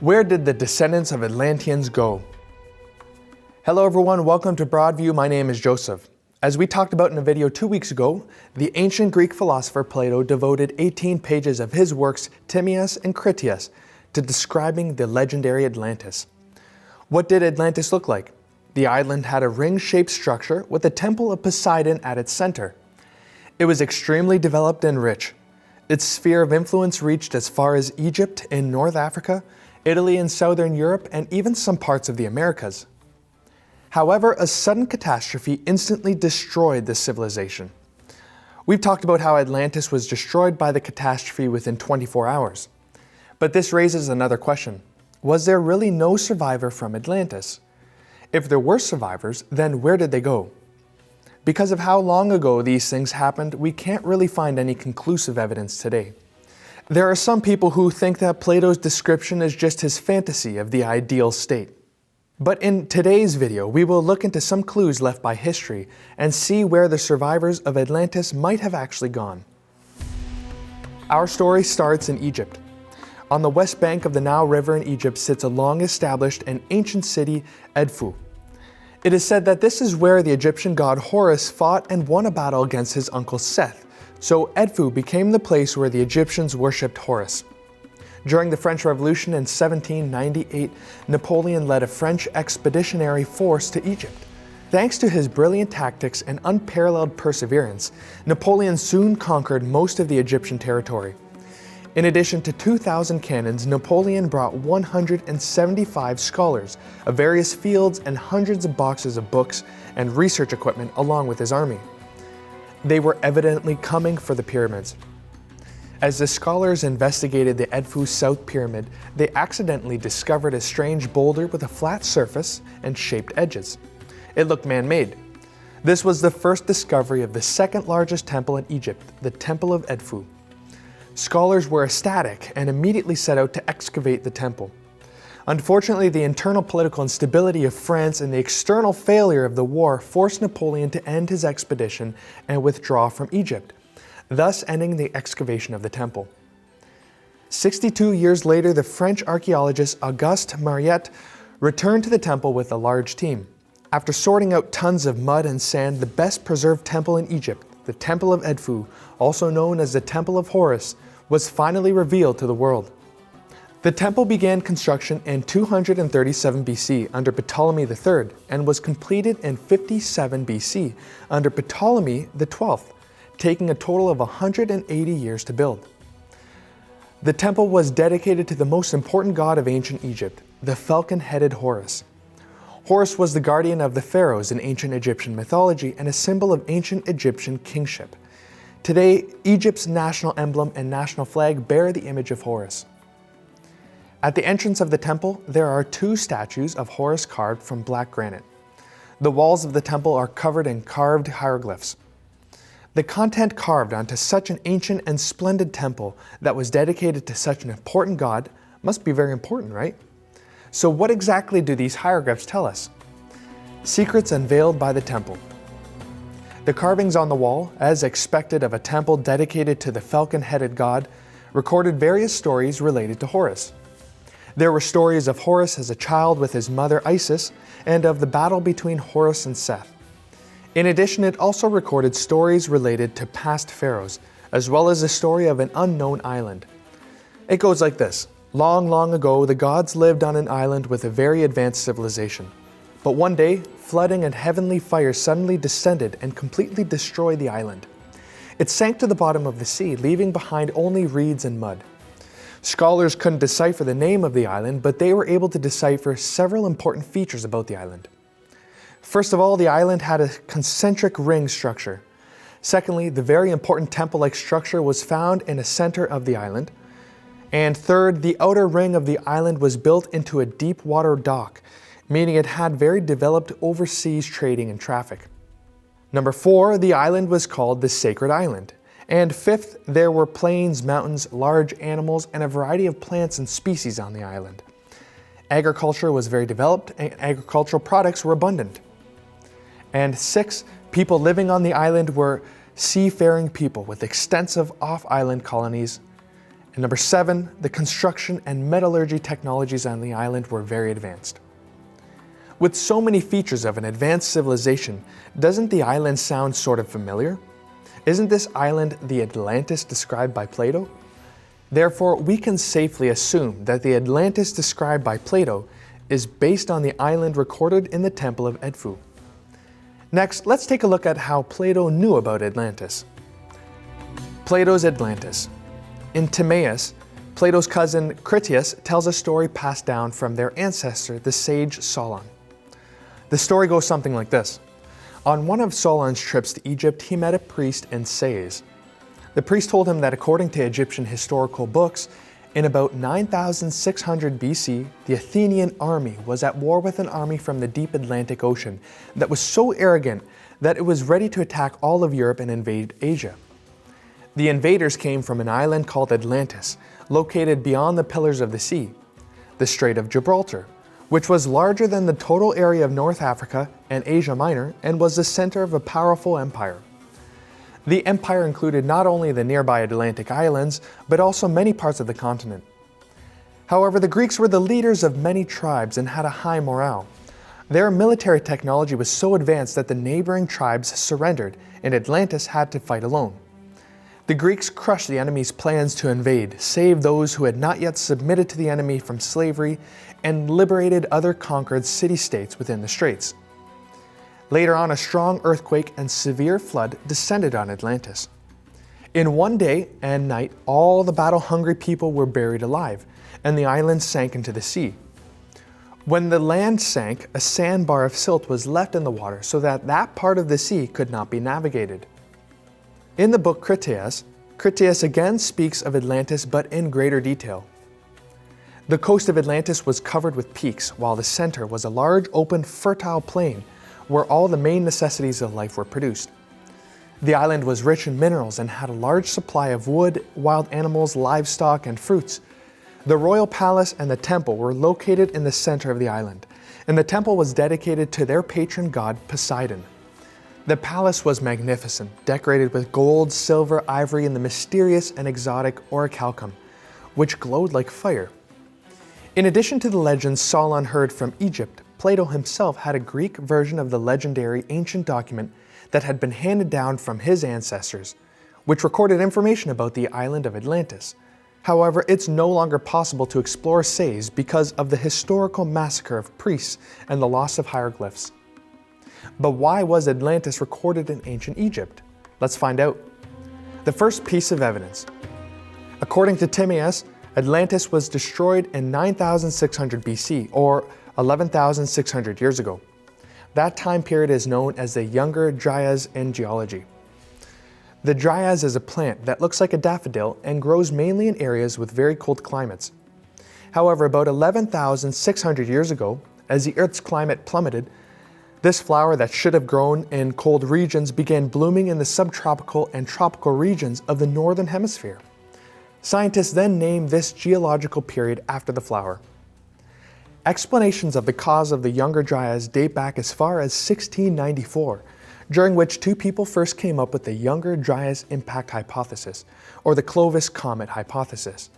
Where did the descendants of Atlanteans go? Hello everyone, welcome to Broadview. My name is Joseph. As we talked about in a video 2 weeks ago, the ancient Greek philosopher Plato devoted 18 pages of his works Timaeus and Critias to describing the legendary Atlantis. What did Atlantis look like? The island had a ring-shaped structure with a temple of Poseidon at its center. It was extremely developed and rich. Its sphere of influence reached as far as Egypt in North Africa, Italy in southern Europe, and even some parts of the Americas. However, a sudden catastrophe instantly destroyed this civilization. We've talked about how Atlantis was destroyed by the catastrophe within 24 hours. But this raises another question. Was there really no survivor from Atlantis? If there were survivors, then where did they go? Because of how long ago these things happened, we can't really find any conclusive evidence today. There are some people who think that Plato's description is just his fantasy of the ideal state. But in today's video, we will look into some clues left by history and see where the survivors of Atlantis might have actually gone. Our story starts in Egypt. On the west bank of the Nile River in Egypt sits a long-established and ancient city, Edfu. It is said that this is where the Egyptian god Horus fought and won a battle against his uncle Seth, so Edfu became the place where the Egyptians worshipped Horus. During the French Revolution in 1798, Napoleon led a French expeditionary force to Egypt. Thanks to his brilliant tactics and unparalleled perseverance, Napoleon soon conquered most of the Egyptian territory. In addition to 2,000 cannons, Napoleon brought 175 scholars of various fields and hundreds of boxes of books and research equipment along with his army. They were evidently coming for the pyramids. As the scholars investigated the Edfu South Pyramid, they accidentally discovered a strange boulder with a flat surface and shaped edges. It looked man-made. This was the first discovery of the second largest temple in Egypt, the Temple of Edfu. Scholars were ecstatic and immediately set out to excavate the temple. Unfortunately, the internal political instability of France and the external failure of the war forced Napoleon to end his expedition and withdraw from Egypt, thus ending the excavation of the temple. 62 years later, the French archaeologist Auguste Mariette returned to the temple with a large team. After sorting out tons of mud and sand, the best preserved temple in Egypt, the Temple of Edfu, also known as the Temple of Horus, was finally revealed to the world. The temple began construction in 237 BC under Ptolemy III and was completed in 57 BC under Ptolemy XII, taking a total of 180 years to build. The temple was dedicated to the most important god of ancient Egypt, the falcon-headed Horus. Horus was the guardian of the pharaohs in ancient Egyptian mythology and a symbol of ancient Egyptian kingship. Today, Egypt's national emblem and national flag bear the image of Horus. At the entrance of the temple, there are 2 statues of Horus carved from black granite. The walls of the temple are covered in carved hieroglyphs. The content carved onto such an ancient and splendid temple that was dedicated to such an important god must be very important, right? So what exactly do these hieroglyphs tell us? Secrets unveiled by the temple. The carvings on the wall, as expected of a temple dedicated to the falcon-headed god, recorded various stories related to Horus. There were stories of Horus as a child with his mother Isis and of the battle between Horus and Seth. In addition, it also recorded stories related to past pharaohs, as well as the story of an unknown island. It goes like this. Long, long ago, the gods lived on an island with a very advanced civilization. But one day, flooding and heavenly fire suddenly descended and completely destroyed the island. It sank to the bottom of the sea, leaving behind only reeds and mud. Scholars couldn't decipher the name of the island, but they were able to decipher several important features about the island. First of all, the island had a concentric ring structure. Secondly, the very important temple-like structure was found in the center of the island. And third, the outer ring of the island was built into a deep water dock, meaning it had very developed overseas trading and traffic. Number 4, the island was called the Sacred Island. And 5th, there were plains, mountains, large animals, and a variety of plants and species on the island. Agriculture was very developed and agricultural products were abundant. And 6, people living on the island were seafaring people with extensive off-island colonies. And number 7, the construction and metallurgy technologies on the island were very advanced. With so many features of an advanced civilization, doesn't the island sound sort of familiar? Isn't this island the Atlantis described by Plato? Therefore, we can safely assume that the Atlantis described by Plato is based on the island recorded in the Temple of Edfu. Next, let's take a look at how Plato knew about Atlantis. Plato's Atlantis. In Timaeus, Plato's cousin Critias tells a story passed down from their ancestor, the sage Solon. The story goes something like this. On one of Solon's trips to Egypt, he met a priest in Sais. The priest told him that according to Egyptian historical books, in about 9600 BC, the Athenian army was at war with an army from the deep Atlantic Ocean that was so arrogant that it was ready to attack all of Europe and invade Asia. The invaders came from an island called Atlantis, located beyond the Pillars of the Sea, the Strait of Gibraltar, which was larger than the total area of North Africa and Asia Minor and was the center of a powerful empire. The empire included not only the nearby Atlantic islands, but also many parts of the continent. However, the Greeks were the leaders of many tribes and had a high morale. Their military technology was so advanced that the neighboring tribes surrendered, and Atlantis had to fight alone. The Greeks crushed the enemy's plans to invade, saved those who had not yet submitted to the enemy from slavery, and liberated other conquered city-states within the straits. Later on, a strong earthquake and severe flood descended on Atlantis. In one day and night, all the battle-hungry people were buried alive, and the island sank into the sea. When the land sank, a sandbar of silt was left in the water so that that part of the sea could not be navigated. In the book Critias, Critias again speaks of Atlantis but in greater detail. The coast of Atlantis was covered with peaks, while the center was a large, open, fertile plain where all the main necessities of life were produced. The island was rich in minerals and had a large supply of wood, wild animals, livestock, and fruits. The royal palace and the temple were located in the center of the island, and the temple was dedicated to their patron god Poseidon. The palace was magnificent, decorated with gold, silver, ivory, and the mysterious and exotic orichalcum, which glowed like fire. In addition to the legends Solon heard from Egypt, Plato himself had a Greek version of the legendary ancient document that had been handed down from his ancestors, which recorded information about the island of Atlantis. However, it's no longer possible to explore Sais because of the historical massacre of priests and the loss of hieroglyphs. But why was Atlantis recorded in ancient Egypt? Let's find out. The first piece of evidence. According to Timaeus, Atlantis was destroyed in 9600 BC, or 11,600 years ago. That time period is known as the Younger Dryas in geology. The Dryas is a plant that looks like a daffodil and grows mainly in areas with very cold climates. However, about 11,600 years ago, as the Earth's climate plummeted, this flower that should have grown in cold regions began blooming in the subtropical and tropical regions of the Northern Hemisphere. Scientists then named this geological period after the flower. Explanations of the cause of the Younger Dryas date back as far as 1694, during which two people first came up with the Younger Dryas impact hypothesis, or the Clovis comet hypothesis.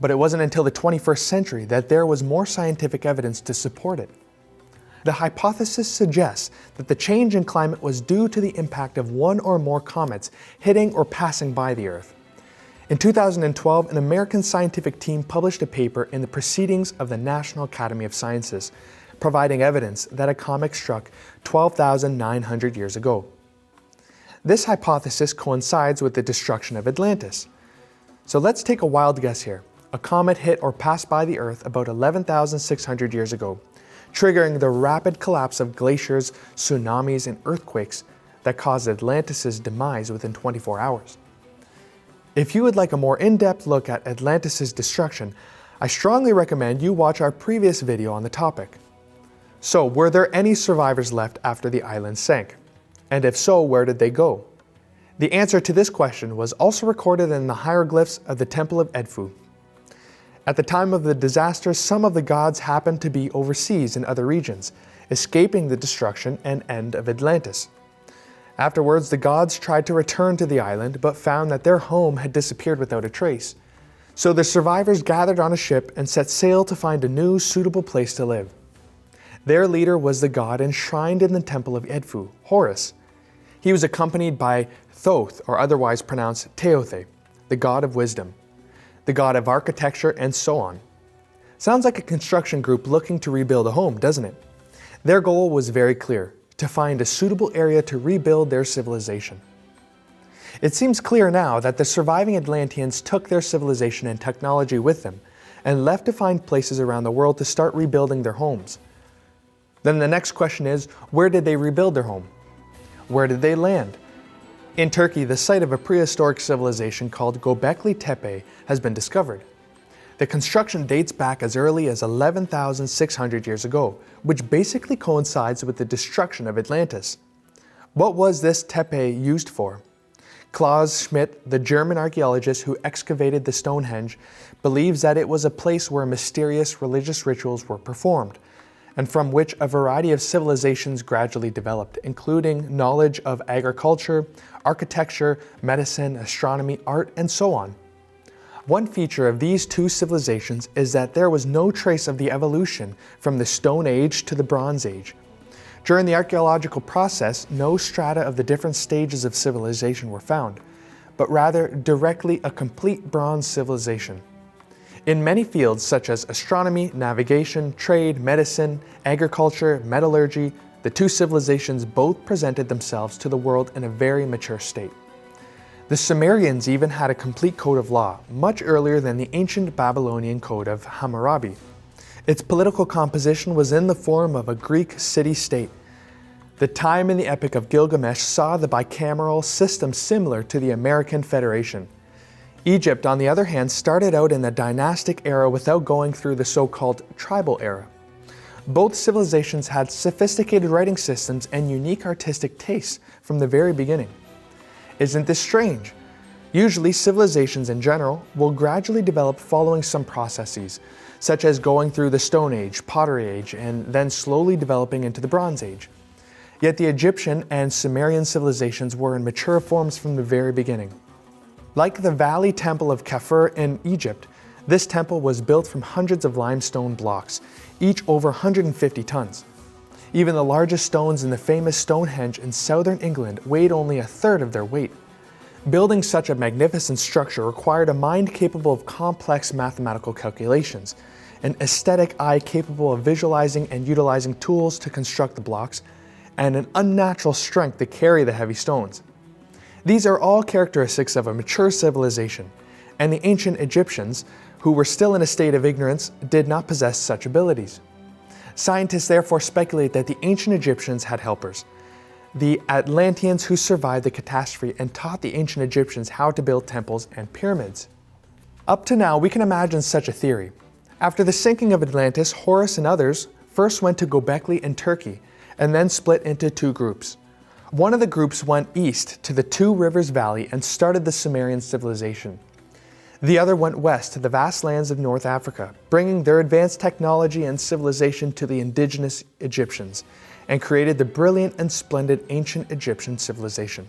But it wasn't until the 21st century that there was more scientific evidence to support it. The hypothesis suggests that the change in climate was due to the impact of one or more comets hitting or passing by the Earth. In 2012, an American scientific team published a paper in the Proceedings of the National Academy of Sciences, providing evidence that a comet struck 12,900 years ago. This hypothesis coincides with the destruction of Atlantis. So let's take a wild guess here. A comet hit or passed by the Earth about 11,600 years ago, triggering the rapid collapse of glaciers, tsunamis, and earthquakes that caused Atlantis' demise within 24 hours. If you would like a more in-depth look at Atlantis' destruction, I strongly recommend you watch our previous video on the topic. So, were there any survivors left after the island sank? And if so, where did they go? The answer to this question was also recorded in the hieroglyphs of the Temple of Edfu. At the time of the disaster, some of the gods happened to be overseas in other regions, escaping the destruction and end of Atlantis. Afterwards, the gods tried to return to the island, but found that their home had disappeared without a trace. So the survivors gathered on a ship and set sail to find a new, suitable place to live. Their leader was the god enshrined in the temple of Edfu, Horus. He was accompanied by Thoth, or otherwise pronounced Teothe, the god of wisdom, the god of architecture, and so on. Sounds like a construction group looking to rebuild a home, doesn't it? Their goal was very clear: to find a suitable area to rebuild their civilization. It seems clear now that the surviving Atlanteans took their civilization and technology with them and left to find places around the world to start rebuilding their homes. Then the next question is, where did they rebuild their home? Where did they land? In Turkey, the site of a prehistoric civilization called Göbekli Tepe has been discovered. The construction dates back as early as 11,600 years ago, which basically coincides with the destruction of Atlantis. What was this tepe used for? Klaus Schmidt, the German archaeologist who excavated the Stonehenge, believes that it was a place where mysterious religious rituals were performed, and from which a variety of civilizations gradually developed, including knowledge of agriculture, architecture, medicine, astronomy, art, and so on. One feature of these two civilizations is that there was no trace of the evolution from the Stone Age to the Bronze Age. During the archaeological process, no strata of the different stages of civilization were found, but rather directly a complete bronze civilization. In many fields such as astronomy, navigation, trade, medicine, agriculture, metallurgy, the two civilizations both presented themselves to the world in a very mature state. The Sumerians even had a complete code of law, much earlier than the ancient Babylonian code of Hammurabi. Its political composition was in the form of a Greek city-state. The time in the Epic of Gilgamesh saw the bicameral system similar to the American Federation. Egypt, on the other hand, started out in the dynastic era without going through the so-called tribal era. Both civilizations had sophisticated writing systems and unique artistic tastes from the very beginning. Isn't this strange? Usually, civilizations in general will gradually develop following some processes, such as going through the Stone Age, Pottery Age, and then slowly developing into the Bronze Age. Yet the Egyptian and Sumerian civilizations were in mature forms from the very beginning. Like the Valley Temple of Kafur in Egypt, this temple was built from hundreds of limestone blocks, each over 150 tons. Even the largest stones in the famous Stonehenge in southern England weighed only a third of their weight. Building such a magnificent structure required a mind capable of complex mathematical calculations, an aesthetic eye capable of visualizing and utilizing tools to construct the blocks, and an unnatural strength to carry the heavy stones. These are all characteristics of a mature civilization, and the ancient Egyptians, who were still in a state of ignorance, did not possess such abilities. Scientists therefore speculate that the ancient Egyptians had helpers, the Atlanteans who survived the catastrophe and taught the ancient Egyptians how to build temples and pyramids. Up to now, we can imagine such a theory. After the sinking of Atlantis, Horus and others first went to Göbekli in Turkey and then split into two groups. One of the groups went east to the Two Rivers Valley and started the Sumerian civilization. The other went west to the vast lands of North Africa, bringing their advanced technology and civilization to the indigenous Egyptians, and created the brilliant and splendid ancient Egyptian civilization.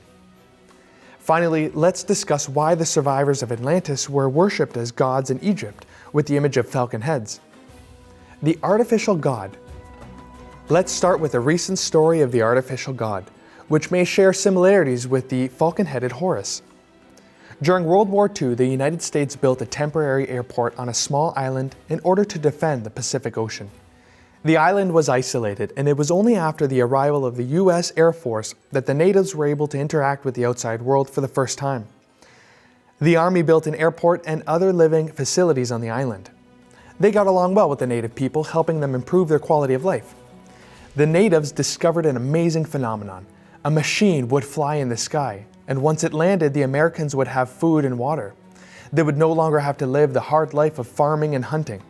Finally, let's discuss why the survivors of Atlantis were worshipped as gods in Egypt with the image of falcon heads. The artificial god. Let's start with a recent story of the artificial god, which may share similarities with the falcon-headed Horus. During World War II, the United States built a temporary airport on a small island in order to defend the Pacific Ocean. The island was isolated, and it was only after the arrival of the US Air Force that the natives were able to interact with the outside world for the first time. The Army built an airport and other living facilities on the island. They got along well with the native people, helping them improve their quality of life. The natives discovered an amazing phenomenon. A machine would fly in the sky, and once it landed, the Americans would have food and water. They would no longer have to live the hard life of farming and hunting.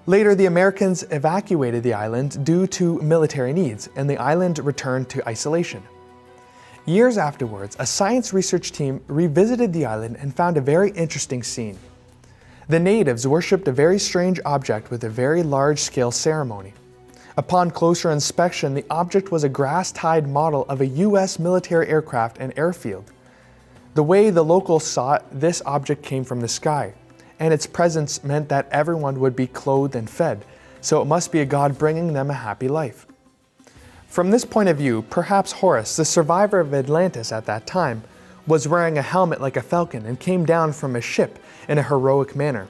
Later, the Americans evacuated the island due to military needs, and the island returned to isolation. Years afterwards, a science research team revisited the island and found a very interesting scene. The natives worshipped a very strange object with a very large-scale ceremony. Upon closer inspection, the object was a grass-tied model of a US military aircraft and airfield. The way the locals saw it, this object came from the sky, and its presence meant that everyone would be clothed and fed, so it must be a god bringing them a happy life. From this point of view, perhaps Horus, the survivor of Atlantis at that time, was wearing a helmet like a falcon and came down from a ship in a heroic manner.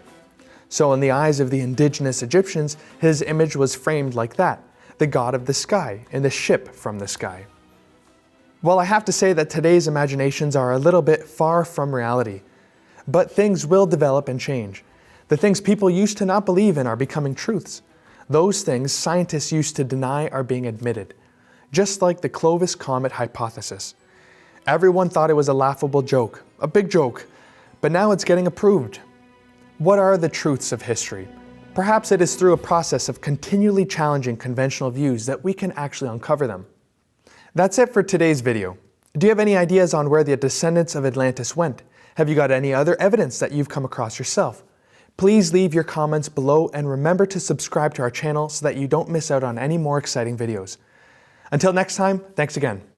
So in the eyes of the indigenous Egyptians, his image was framed like that, the god of the sky and the ship from the sky. Well, I have to say that today's imaginations are a little bit far from reality, but things will develop and change. The things people used to not believe in are becoming truths. Those things scientists used to deny are being admitted, just like the Clovis Comet hypothesis. Everyone thought it was a laughable joke, a big joke, but now it's getting approved. What are the truths of history? Perhaps it is through a process of continually challenging conventional views that we can actually uncover them. That's it for today's video. Do you have any ideas on where the descendants of Atlantis went? Have you got any other evidence that you've come across yourself? Please leave your comments below and remember to subscribe to our channel so that you don't miss out on any more exciting videos. Until next time, thanks again.